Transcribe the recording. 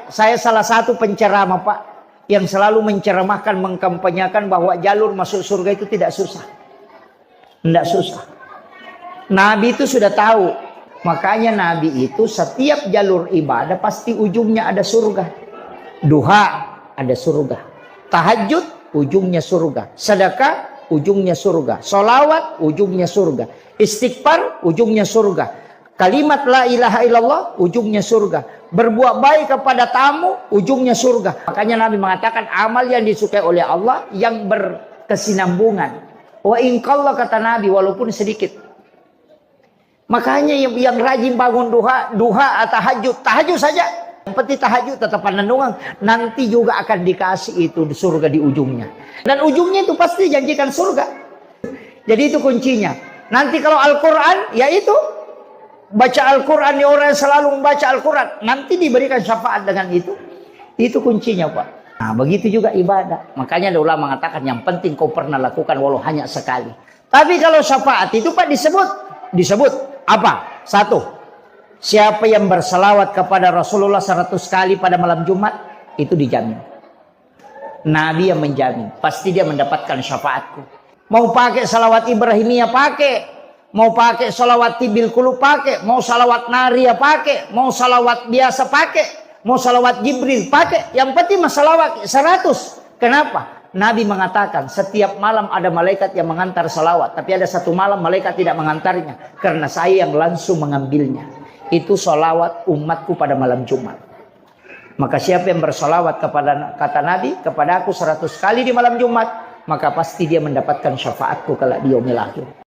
saya salah satu penceramah Pak, yang selalu menceramahkan, mengkampanyakan bahwa jalur masuk surga itu tidak susah. Tidak susah. Nabi itu sudah tahu. Makanya Nabi itu setiap jalur ibadah pasti ujungnya ada surga. Duha ada surga. Tahajud ujungnya surga. Sedekah ujungnya surga. Sholawat ujungnya surga. Istighfar ujungnya surga. Kalimat la ilaha illallah ujungnya surga. Berbuat baik kepada tamu ujungnya surga. Makanya Nabi mengatakan amal yang disukai oleh Allah yang berkesinambungan. Wa in qalla, kata Nabi, walaupun sedikit. Makanya yang rajin bangun duha atau tahajud saja. Yang penting tahajud tetap pandang, nanti juga akan dikasih itu surga di ujungnya. Dan ujungnya itu pasti janjikan surga. Jadi itu kuncinya. Nanti kalau Al-Quran, yaitu baca Al-Quran, orang yang selalu membaca Al-Quran, nanti diberikan syafaat dengan itu. Itu kuncinya Pak. Nah begitu juga ibadah. Makanya ada ulama mengatakan yang penting kau pernah lakukan walau hanya sekali. Tapi kalau syafaat itu Pak disebut apa? Satu, siapa yang berselawat kepada Rasulullah 100 kali pada malam Jumat, itu dijamin. Nabi yang menjamin. Pasti dia mendapatkan syafaatku. Mau pakai salawat Ibrahimiyah pakai. Mau pakai salawat Tibil Qulub pakai. Mau salawat Nariyah pakai. Mau salawat biasa pakai. Mau salawat Jibril pakai. Yang penting salawat 100. Kenapa? Nabi mengatakan setiap malam ada malaikat yang mengantar salawat. Tapi ada satu malam malaikat tidak mengantarnya. Karena saya yang langsung mengambilnya. Itu salawat umatku pada malam Jumat. Maka siapa yang bersalawat kepada, kata Nabi, kepada aku 100 kali di malam Jumat, maka pasti dia mendapatkan syafaatku kelak di yaumil akhir.